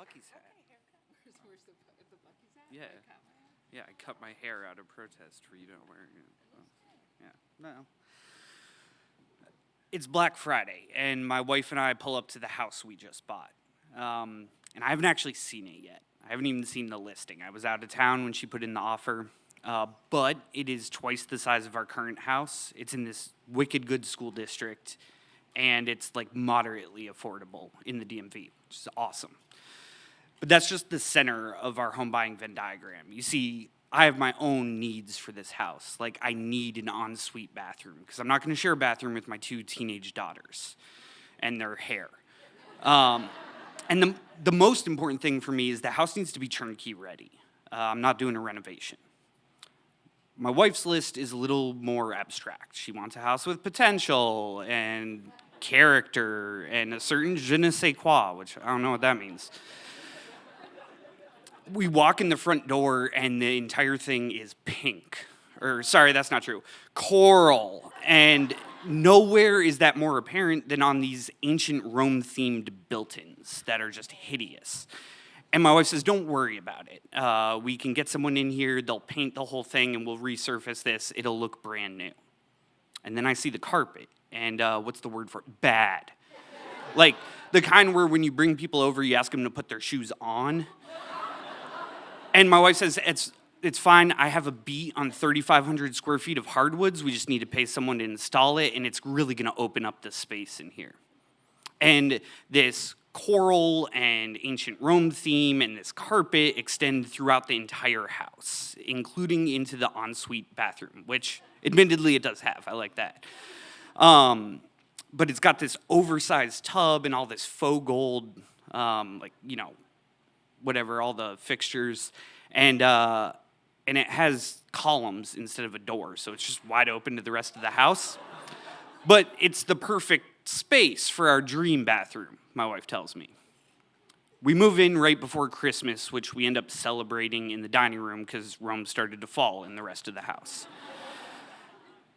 Bucky's hat. Where's the Bucky's hat? Yeah. Yeah, I cut my hair out of protest for you not wearing it. Yeah, no. It's Black Friday, and my wife and I pull up to the house we just bought. And I haven't actually seen it yet. I haven't even seen the listing. I was out of town when she put in the offer. But it is twice the size of our current house. It's in this wicked good school district, and it's like moderately affordable in the DMV, which is awesome. But that's just the center of our home buying Venn diagram. You see, I have my own needs for this house. Like, I need an ensuite bathroom because I'm not going to share a bathroom with my 2 teenage daughters and their hair. And the most important thing for me is the house needs to be turnkey ready. I'm not doing a renovation. My wife's list is a little more abstract. She wants a house with potential and character and a certain je ne sais quoi, which I don't know what that means. We walk in the front door and the entire thing is pink. Or, sorry, that's not true. Coral. And nowhere is that more apparent than on these ancient Rome-themed built-ins that are just hideous. And my wife says, don't worry about it. We can get someone in here, they'll paint the whole thing, and we'll resurface this. It'll look brand new. And then I see the carpet, and what's the word for it? Bad. Like, the kind where when you bring people over, you ask them to put their shoes on. And my wife says, it's fine. I have a beat on 3,500 square feet of hardwoods. We just need to pay someone to install it, and it's really going to open up the space in here. And this coral and ancient Rome theme and this carpet extend throughout the entire house, including into the ensuite bathroom, which admittedly it does have. I like that. But it's got this oversized tub and all this faux gold, whatever, all the fixtures. And it has columns instead of a door, so it's just wide open to the rest of the house. But it's the perfect space for our dream bathroom, my wife tells me. We move in right before Christmas, which we end up celebrating in the dining room because Rome started to fall in the rest of the house.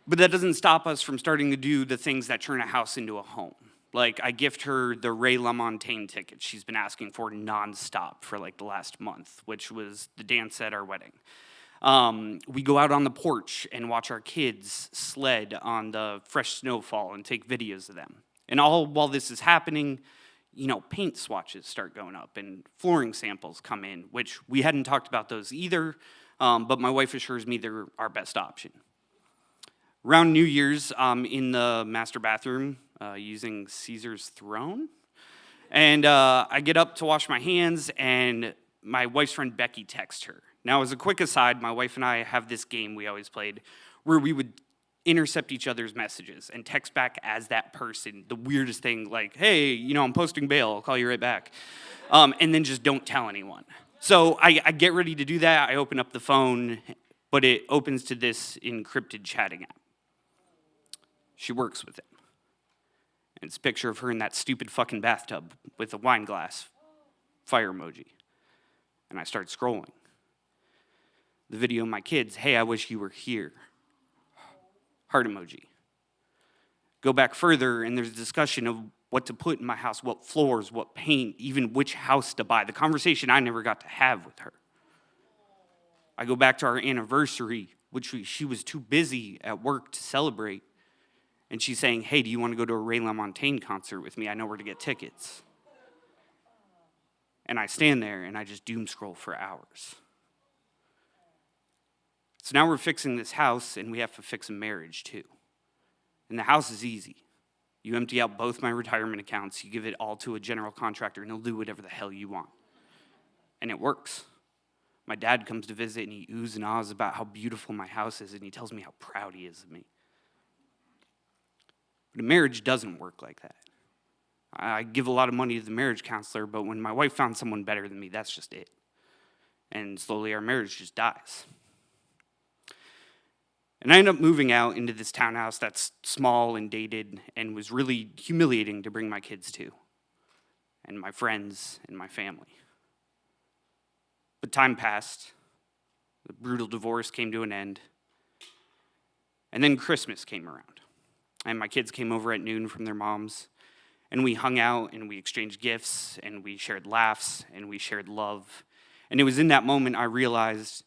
But that doesn't stop us from starting to do the things that turn a house into a home. Like, I gift her the Renovating ticket she's been asking for nonstop for like the last month, which was the dance at our wedding. We go out on the porch and watch our kids sled on the fresh snowfall and take videos of them. And all while this is happening, paint swatches start going up and flooring samples come in, which we hadn't talked about those either, but my wife assures me they're our best option. Around New Year's, I'm in the master bathroom using Caesar's throne, and I get up to wash my hands, and my wife's friend Becky texts her. Now, as a quick aside, my wife and I have this game we always played where we would intercept each other's messages and text back as that person, the weirdest thing, like, hey, I'm posting bail, I'll call you right back, and then just don't tell anyone. So I get ready to do that, I open up the phone, but it opens to this encrypted chatting app. She works with it. And it's a picture of her in that stupid fucking bathtub with a wine glass, fire emoji. And I start scrolling. The video of my kids, hey, I wish you were here. Heart emoji. Go back further, and there's a discussion of what to put in my house, what floors, what paint, even which house to buy. The conversation I never got to have with her. I go back to our anniversary, which she was too busy at work to celebrate. And she's saying, hey, do you want to go to a Renovating concert with me? I know where to get tickets. And I stand there and I just doom scroll for hours. So now we're fixing this house and we have to fix a marriage too. And the house is easy. You empty out both my retirement accounts, you give it all to a general contractor, and he'll do whatever the hell you want. And it works. My dad comes to visit and he oohs and ahs about how beautiful my house is, and he tells me how proud he is of me. But a marriage doesn't work like that. I give a lot of money to the marriage counselor, but when my wife found someone better than me, that's just it. And slowly our marriage just dies. And I end up moving out into this townhouse that's small and dated and was really humiliating to bring my kids to, and my friends and my family. But time passed. The brutal divorce came to an end. And then Christmas came around. And my kids came over at noon from their moms. And we hung out, and we exchanged gifts, and we shared laughs, and we shared love. And it was in that moment I realized,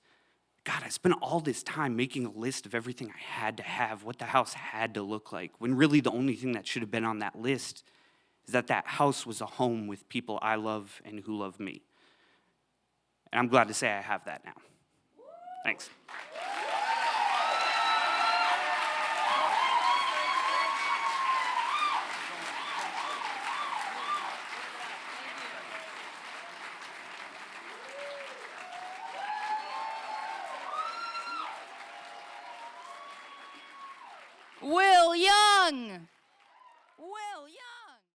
God, I spent all this time making a list of everything I had to have, what the house had to look like, when really the only thing that should have been on that list is that that house was a home with people I love and who love me. And I'm glad to say I have that now. Thanks. Will Young.